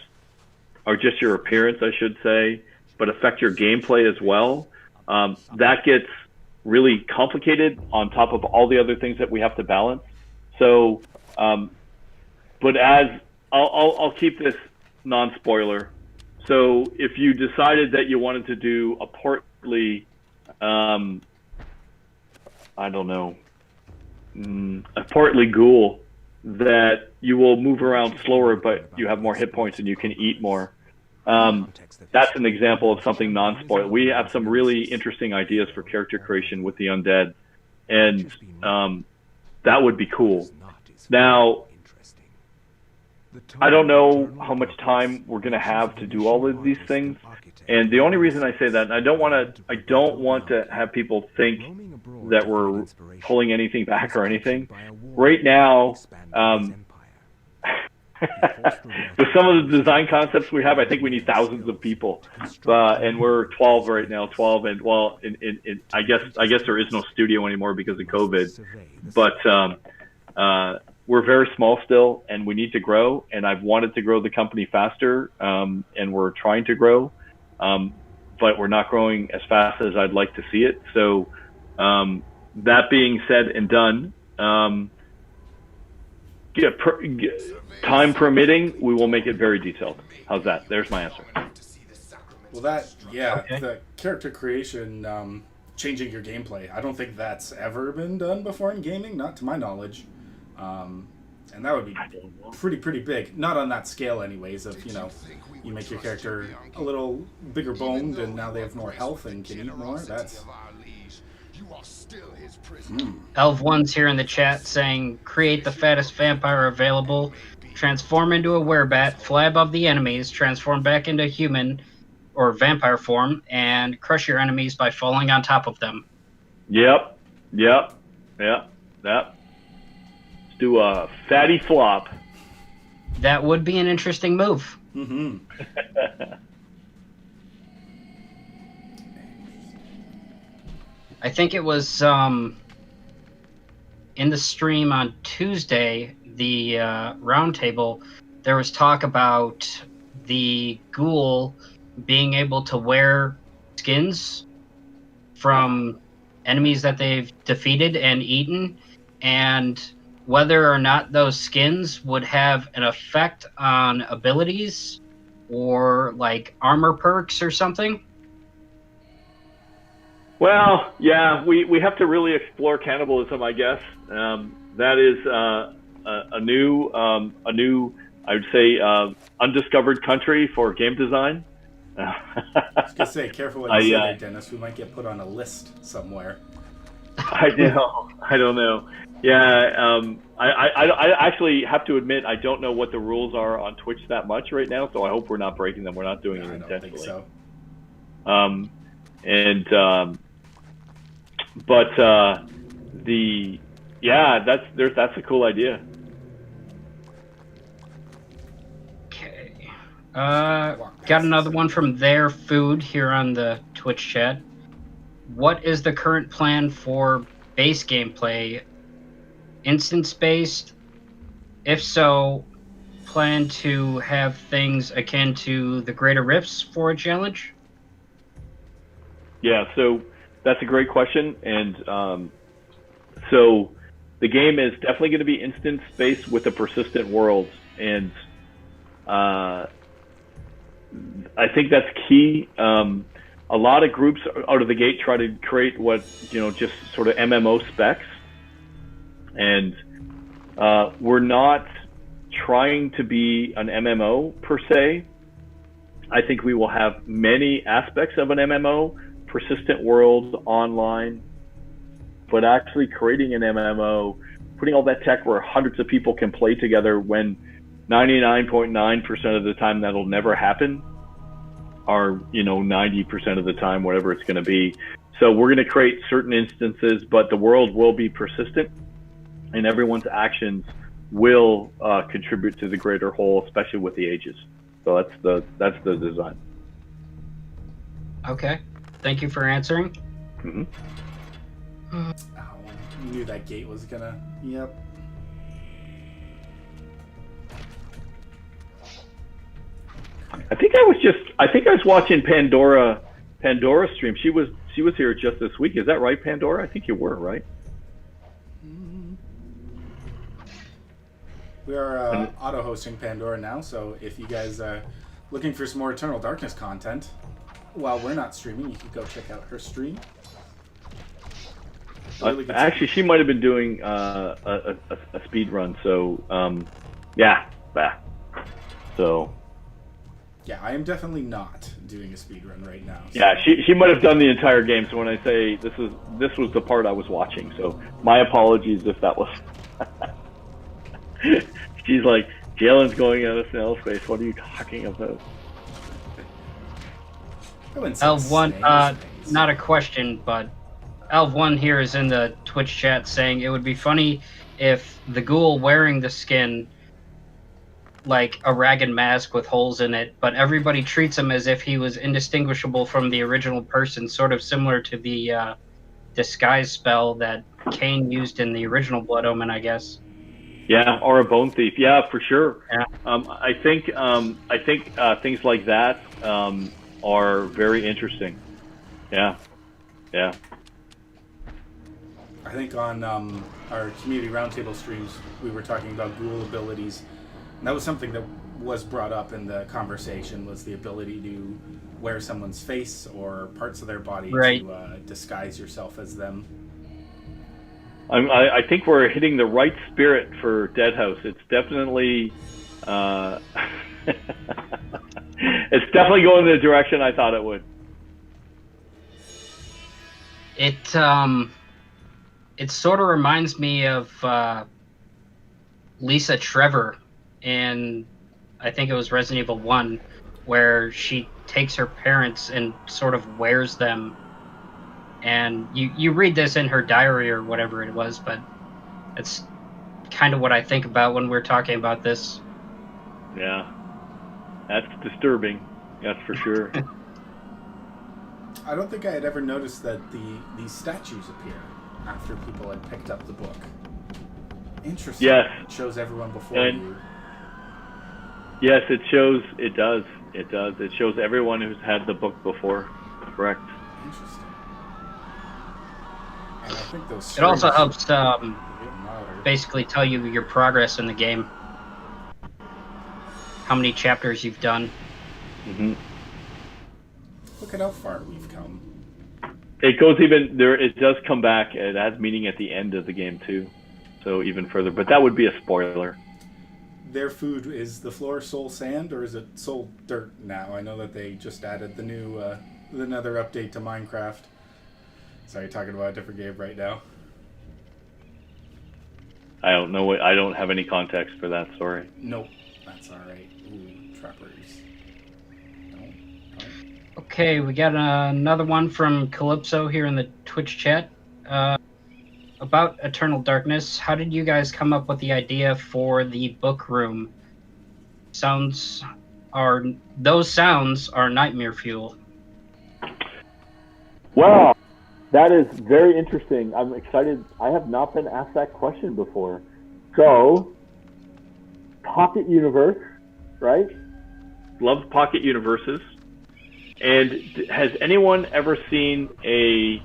or just your appearance, I should say, but affect your gameplay as well. That gets really complicated on top of all the other things that we have to balance. So, but as I'll keep this non-spoiler. So if you decided that you wanted to do a portly I don't know, a portly ghoul that you will move around slower, but you have more hit points and you can eat more. That's an example of something non-spoil. We have some really interesting ideas for character creation with the undead, and that would be cool. Now, I don't know how much time we're going to have to do all of these things, and the only reason I say that, I don't want to have people think that we're pulling anything back or anything. Right now, with some of the design concepts we have, I think we need thousands of people, and we're 12 right now. 12, and well, I guess there is no studio anymore because of COVID, but we're very small still, and we need to grow. And I've wanted to grow the company faster, and we're trying to grow, but we're not growing as fast as I'd like to see it. So that being said and done. Time permitting, we will make it very detailed. How's that? There's my answer. Well, the character creation, changing your gameplay, I don't think that's ever been done before in gaming, not to my knowledge. And that would be pretty big. Not on that scale anyways, of, you make your character a little bigger boned and now they have more health and can eat more. That's... Elv1's here in the chat saying, create the fattest vampire available, transform into a werebat, fly above the enemies, transform back into human or vampire form, and crush your enemies by falling on top of them. Yep. Let's do a fatty flop. That would be an interesting move. Mm-hmm. I think it was in the stream on Tuesday, the roundtable, there was talk about the ghoul being able to wear skins from enemies that they've defeated and eaten, and whether or not those skins would have an effect on abilities or like armor perks or something. Well, yeah, we have to really explore cannibalism, I guess. That is a new, I would say, undiscovered country for game design. I was gonna say, careful what you say there, Dennis. We might get put on a list somewhere. I know. I don't know. Yeah, I actually have to admit I don't know what the rules are on Twitch that much right now, so I hope we're not breaking them. We're not doing it intentionally. I don't think so. But that's a cool idea. Okay. Got another one from Their Food here on the Twitch chat. What is the current plan for base gameplay? Instance-based? If so, plan to have things akin to the Greater Rifts for a challenge? Yeah, so that's a great question. And so the game is definitely going to be instance-based with a persistent world. And I think that's key. A lot of groups out of the gate try to create what, just sort of MMO specs. And we're not trying to be an MMO per se. I think we will have many aspects of an MMO, persistent world, online, but actually creating an MMO, putting all that tech where hundreds of people can play together when 99.9% of the time that'll never happen, or 90% of the time, whatever it's going to be. So we're going to create certain instances, but the world will be persistent, and everyone's actions will contribute to the greater whole, especially with the ages. So that's the design. Okay, thank you for answering. Mm-hmm. Oh, knew that gate was gonna. Yep. I think I was watching Pandora stream. She was here just this week. Is that right, Pandora? I think you were, right? We are auto-hosting Pandora now, so if you guys are looking for some more Eternal Darkness content while we're not streaming, you can go check out her stream. Really good Actually, she might have been doing a speed run. So yeah. So Yeah, I am definitely not doing a speed run right now. So. yeah, she might have done the entire game. So when I say this was the part I was watching. So my apologies if that was. She's like, Jalen's going out of snail space. What are you talking about? I wouldn't say Elv1, snail space. not a question, but Elv1 here is in the Twitch chat saying it would be funny if the ghoul wearing the skin, like a ragged mask with holes in it, but everybody treats him as if he was indistinguishable from the original person, sort of similar to the disguise spell that Cain used in the original Blood Omen, I guess. Yeah, or a bone thief. Yeah, for sure. Yeah. I think things like that are very interesting. Yeah. I think on our community roundtable streams, we were talking about ghoul abilities. And that was something that was brought up in the conversation, was the ability to wear someone's face or parts of their body to disguise yourself as them. I think we're hitting the right spirit for Deadhouse. It's definitely it's definitely going in the direction I thought it would. It sort of reminds me of Lisa Trevor in, I think it was Resident Evil 1, where she takes her parents and sort of wears them. And you read this in her diary or whatever it was, but it's kind of what I think about when we're talking about this. Yeah, that's disturbing. That's for sure. I don't think I had ever noticed that these statues appear after people had picked up the book. Interesting. Yes. It shows everyone before And- you. Yes, it shows. It does. It shows everyone who's had the book before. Correct. Interesting. And I think those It also strings helps are getting louder. basically tell you your progress in the game. How many chapters you've done. Mm-hmm. Look at how far we've come. It goes even there. It does come back. It has meaning at the end of the game too, so even further. But that would be a spoiler. Their food is the floor soul sand, or is it soul dirt now? I know that they just added the new, another update to Minecraft. Sorry, talking about a different game right now. I don't know. I don't have any context for that. Sorry. Nope, that's all right. Ooh, trappers. Don't. Okay, we got another one from Calypso here in the Twitch chat. About Eternal Darkness, how did you guys come up with the idea for the book room? Those sounds are nightmare fuel. Wow, that is very interesting. I'm excited. I have not been asked that question before. So, Pocket Universe, right? Love Pocket Universes. And has anyone ever seen a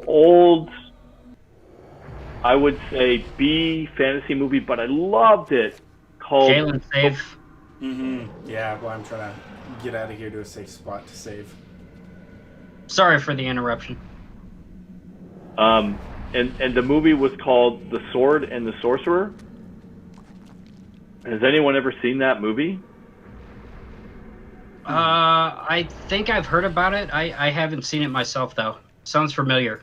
old, I would say, B fantasy movie, but I loved it, called Jalen, save. Mm-hmm. Yeah, well, I'm trying to get out of here to a safe spot to save. Sorry for the interruption. And the movie was called The Sword and the Sorcerer. Has anyone ever seen that movie? I think I've heard about it. I haven't seen it myself, though. Sounds familiar.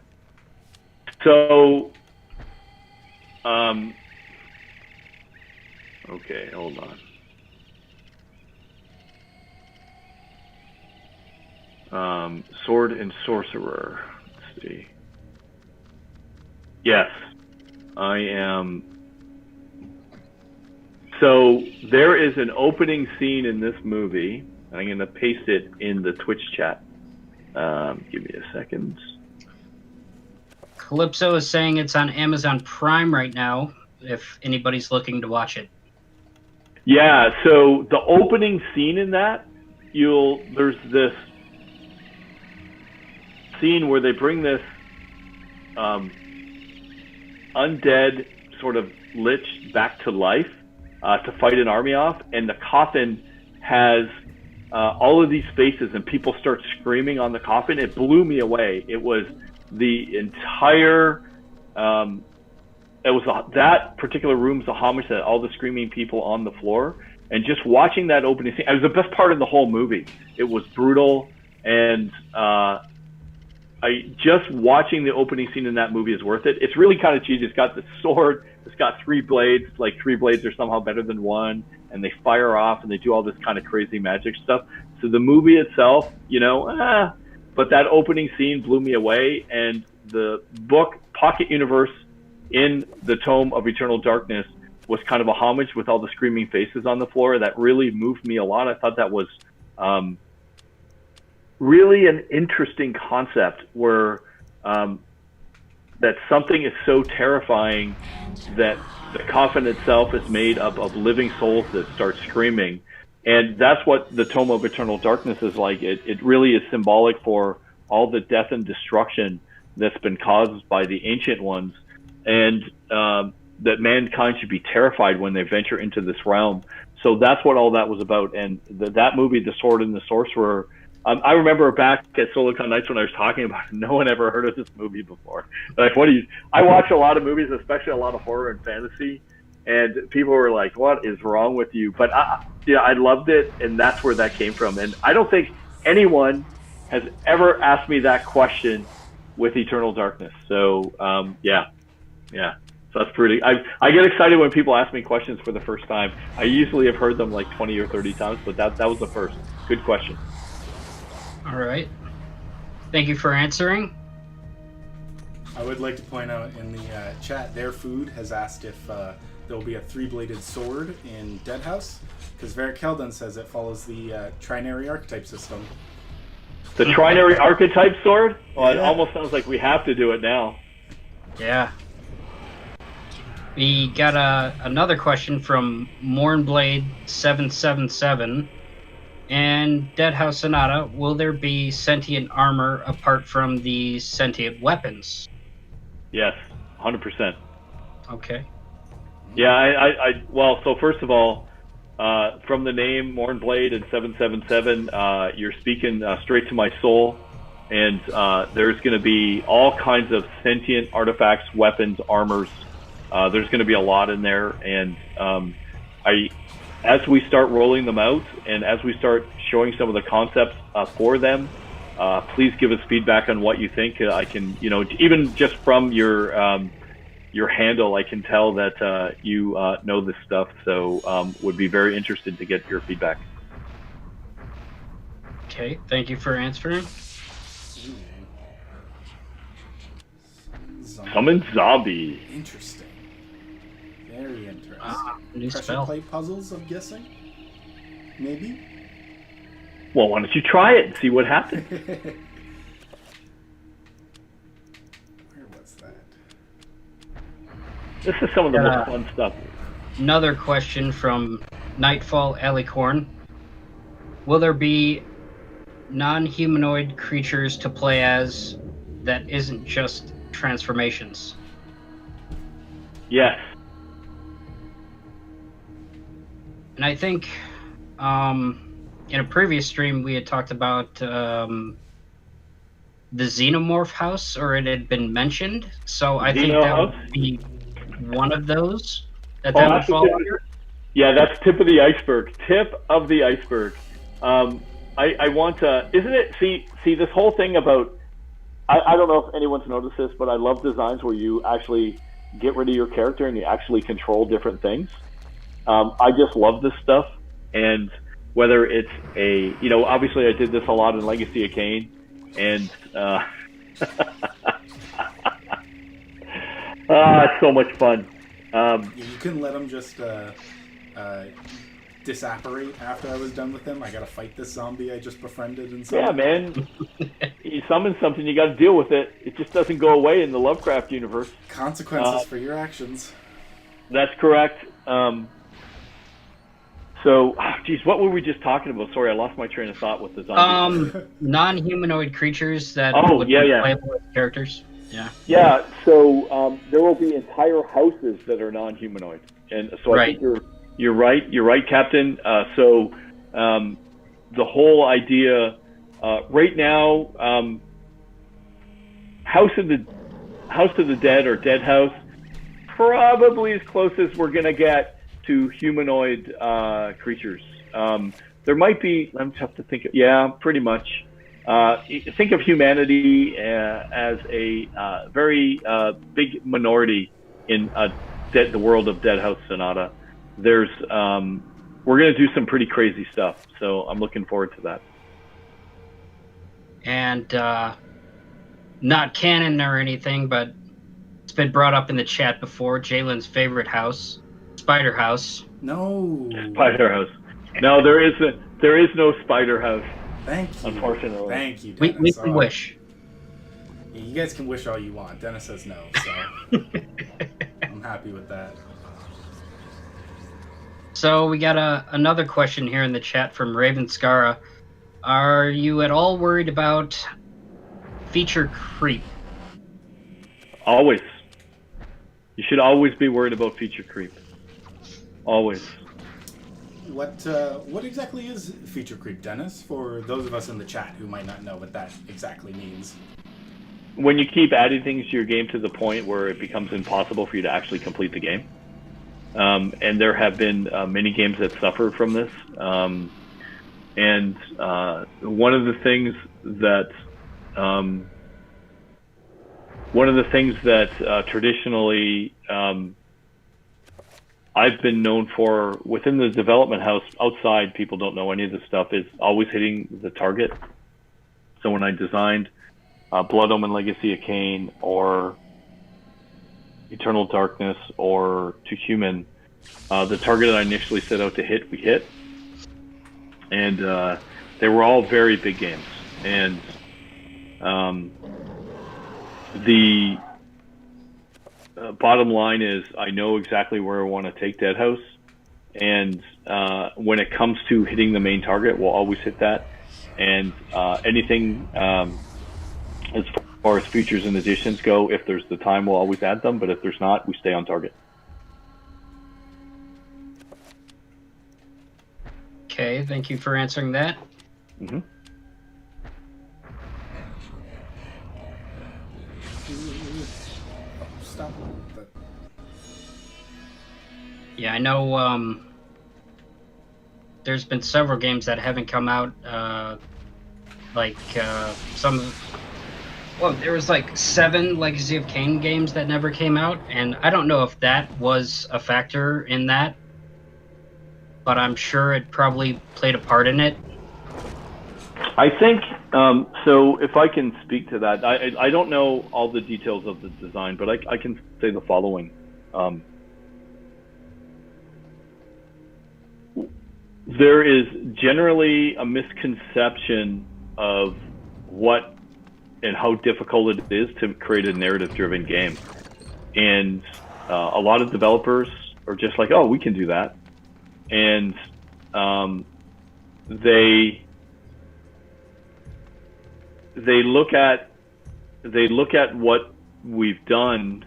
So, okay, hold on. Sword and Sorcerer. Let's see. Yes, I am. So there is an opening scene in this movie. I'm going to paste it in the Twitch chat. Give me a second. Calypso is saying it's on Amazon Prime right now, if anybody's looking to watch it. Yeah, so the opening scene in that, there's this scene where they bring this undead sort of lich back to life to fight an army off, and the coffin has all of these faces, and people start screaming on the coffin. It blew me away. It was the entire that particular room's a homage to all the screaming people on the floor, and just watching that opening scene, it was the best part of the whole movie. It was brutal, and just watching the opening scene in that movie is worth it. It's really kind of cheesy. It's got the sword, it's got 3 blades, like 3 blades are somehow better than 1, and they fire off and they do all this kind of crazy magic stuff. So the movie itself, but that opening scene blew me away, and the book Pocket Universe in the Tome of Eternal Darkness was kind of a homage with all the screaming faces on the floor. That really moved me a lot. I thought that was really an interesting concept where that something is so terrifying that the coffin itself is made up of living souls that start screaming. And that's what the Tome of Eternal Darkness is like. It really is symbolic for all the death and destruction that's been caused by the Ancient Ones, and that mankind should be terrified when they venture into this realm. So that's what all that was about. And that movie, The Sword and the Sorcerer, I remember back at Solicon Nights when I was talking about it, no one ever heard of this movie before. Like, I watch a lot of movies, especially a lot of horror and fantasy, and people were like, what is wrong with you? But I loved it, and that's where that came from. And I don't think anyone has ever asked me that question with Eternal Darkness. So, yeah. So that's pretty. I get excited when people ask me questions for the first time. I usually have heard them like 20 or 30 times, but that was the first. Good question. All right. Thank you for answering. I would like to point out in the chat, Their Food has asked if there will be a 3-bladed sword in Deadhouse, because Varric Keldon says it follows the trinary archetype system. The trinary archetype sword? Well, Yeah. It almost sounds like we have to do it now. Yeah. We got another question from Mornblade 777 and Deadhouse Sonata. Will there be sentient armor apart from the sentient weapons? Yes, 100%. Okay. Yeah, well, so first of all, from the name Mornblade and 777, you're speaking straight to my soul, and there's going to be all kinds of sentient artifacts, weapons, armors. There's going to be a lot in there, and as we start rolling them out, and as we start showing some of the concepts for them, please give us feedback on what you think. I can, even just from your handle, I can tell that you know this stuff, so would be very interested to get your feedback. Okay, thank you for answering. Summon zombie. Interesting. Very interesting. New Pressure spell. plate puzzles, I'm guessing? Maybe? Well, why don't you try it and see what happens? Where was that? This is some of the most fun stuff. Another question from Nightfall Alicorn. Will there be non-humanoid creatures to play as that isn't just transformations? Yes. And I think in a previous stream we had talked about the Xenomorph House, or it had been mentioned. So I think that would be one of those that would fall under. Yeah, that's tip of the iceberg. Tip of the iceberg. I want to, isn't it? See this whole thing about, I don't know if anyone's noticed this, but I love designs where you actually get rid of your character and you actually control different things. I just love this stuff, and whether it's obviously I did this a lot in Legacy of Kain, and it's so much fun. You couldn't let him just disapparate after I was done with him. I gotta fight this zombie I just befriended and Yeah, man. You summon something, you gotta deal with it. It just doesn't go away in the Lovecraft universe. Consequences for your actions. That's correct. So, geez, what were we just talking about? Sorry, I lost my train of thought with the zombies. Non-humanoid creatures that would be playable as characters. Yeah. Yeah. So there will be entire houses that are non-humanoid, and so I think you're right. You're right, Captain. So the whole idea right now, House of the Dead or Dead House, probably as close as we're gonna get to humanoid creatures. There might be. I'm have to think. Yeah, pretty much. Think of humanity as a very big minority in the world of Dead House Sonata. There's we're gonna do some pretty crazy stuff, so I'm looking forward to that. And not canon or anything, but it's been brought up in the chat before. Jalen's favorite house, Spider House. No. Spider House. No, there is no Spider House. Thank you. Unfortunately. Thank you, We Dennis. can wish. Yeah, you guys can wish all you want. Dennis says no, so I'm happy with that. So we got another question here in the chat from Raven Scara. Are you at all worried about feature creep? Always. You should always be worried about feature creep. Always. What exactly is feature creep, Dennis? For those of us in the chat who might not know what that exactly means. When you keep adding things to your game to the point where it becomes impossible for you to actually complete the game. And there have been many games that suffer from this. And one of the things that traditionally I've been known for within the development house, outside people don't know any of this stuff, is always hitting the target. So when I designed Blood Omen Legacy of Kain or Eternal Darkness or To Human, the target that I initially set out to hit, we hit. And they were all very big games. And the bottom line is I know exactly where I want to take Dead House. And when it comes to hitting the main target, we'll always hit that. And anything as far as features and additions go, if there's the time, we'll always add them. But if there's not, we stay on target. Okay, thank you for answering that. Mm-hmm. Stop. Yeah, I know there's been several games that haven't come out, there was like 7 Legacy of Kain games that never came out, and I don't know if that was a factor in that, but I'm sure it probably played a part in it. I think, so if I can speak to that, I don't know all the details of the design, but I can say the following. There is generally a misconception of what and how difficult it is to create a narrative-driven game. And a lot of developers are just like, oh, we can do that. And they look at what we've done,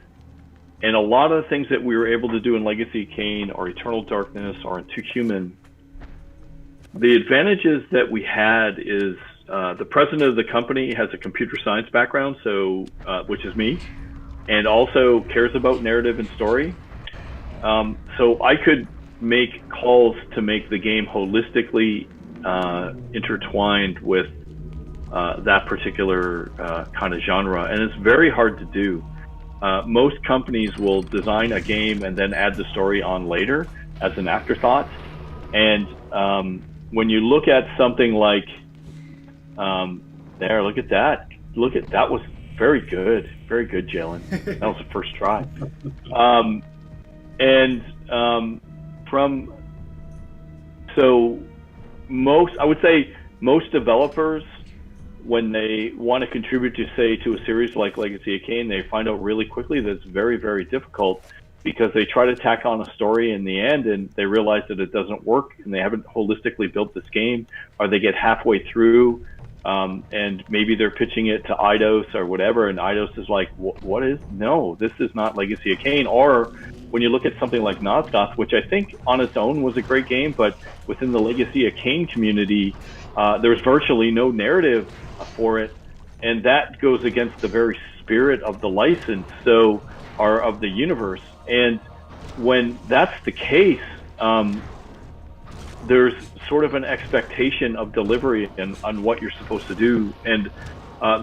and a lot of the things that we were able to do in Legacy of Kain or Eternal Darkness or in To Human, the advantages that we had is the president of the company has a computer science background, so which is me, and also cares about narrative and story. So I could make calls to make the game holistically intertwined with that particular kind of genre, and it's very hard to do. Most companies will design a game and then add the story on later as an afterthought. And when you look at something like there, look at that. That was very good, Jalen. That was the first try. I would say most developers, when they want to contribute to a series like Legacy of Kain, they find out really quickly that it's very, very difficult, because they try to tack on a story in the end and they realize that it doesn't work and they haven't holistically built this game, or they get halfway through and maybe they're pitching it to Eidos or whatever, and Eidos is like, no, this is not Legacy of Kain. Or when you look at something like Nosgoth, which I think on its own was a great game, but within the Legacy of Kain community, there's virtually no narrative for it, and that goes against the very spirit of the license, so or of the universe. And when that's the case, there's sort of an expectation of delivery and on what you're supposed to do. And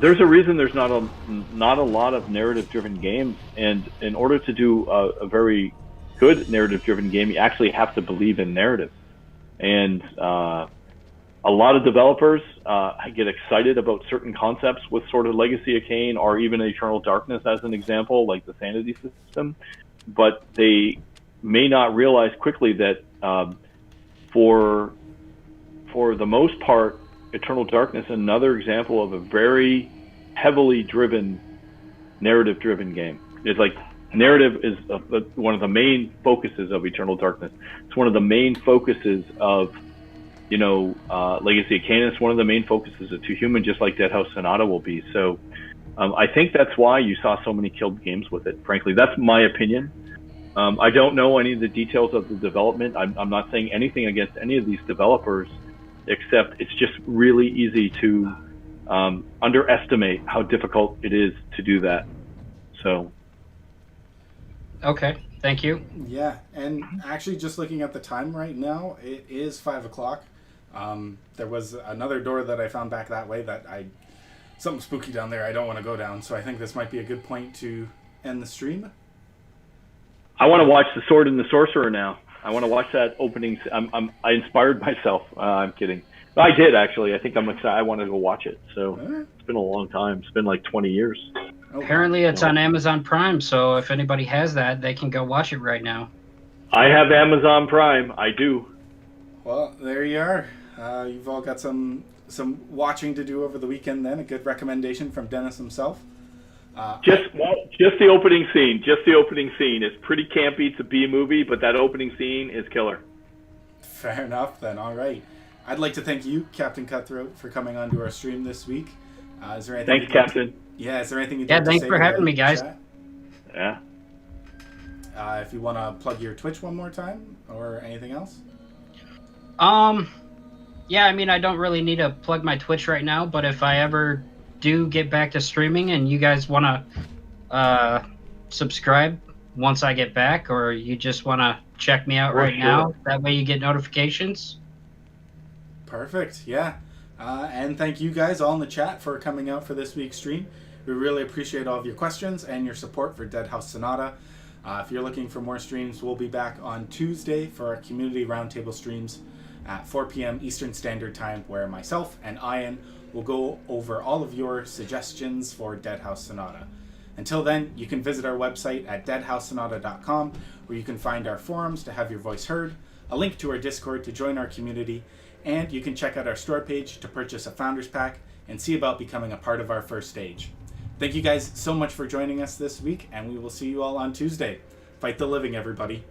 there's a reason there's not a lot of narrative-driven games. And in order to do a very good narrative-driven game, you actually have to believe in narrative. And a lot of developers get excited about certain concepts with sort of Legacy of Kain or even Eternal Darkness as an example, like the Sanity system, but they may not realize quickly that for the most part, Eternal Darkness is another example of a very heavily driven, narrative-driven game. It's like narrative is one of the main focuses of Eternal Darkness. It's one of the main focuses of Legacy of Kain. It's one of the main focuses of Too Human, just like Dead House Sonata will be. So I think that's why you saw so many killed games with it, frankly. That's my opinion. I don't know any of the details of the development. I'm not saying anything against any of these developers, except it's just really easy to underestimate how difficult it is to do that. So. Okay, thank you. Yeah, and actually just looking at the time right now, it is 5 o'clock. There was another door that I found back that way that something spooky down there I don't want to go down, so I think this might be a good point to end the stream. I want to watch The Sword and the Sorcerer now. I want to watch that opening. I inspired myself. I'm kidding. I did, actually. I think I'm excited. I want to go watch it. So It's been a long time. It's been like 20 years. Apparently it's on Amazon Prime, so if anybody has that, they can go watch it right now. I have Amazon Prime. I do. Well, there you are. You've all got some watching to do over the weekend then. A good recommendation from Dennis himself. Just the opening scene. Just the opening scene. It's pretty campy. It's a B movie, but that opening scene is killer. Fair enough then. All right. I'd like to thank you, Captain Cutthroat, for coming onto our stream this week. Is there anything? Thanks, Captain. Is there anything you'd like to say? Thanks for having me, guys. Yeah. If you want to plug your Twitch one more time or anything else? Yeah, I mean, I don't really need to plug my Twitch right now, but if I ever do get back to streaming and you guys want to subscribe once I get back, or you just want to check me out right now, that way you get notifications. Perfect, yeah. And thank you guys all in the chat for coming out for this week's stream. We really appreciate all of your questions and your support for Dead House Sonata. If you're looking for more streams, we'll be back on Tuesday for our community roundtable streams at 4 p.m. Eastern Standard Time, where myself and Ian will go over all of your suggestions for Dead House Sonata. Until then, you can visit our website at deadhousesonata.com, where you can find our forums to have your voice heard, a link to our Discord to join our community, and you can check out our store page to purchase a Founders Pack and see about becoming a part of our first stage. Thank you guys so much for joining us this week, and we will see you all on Tuesday. Fight the living, everybody.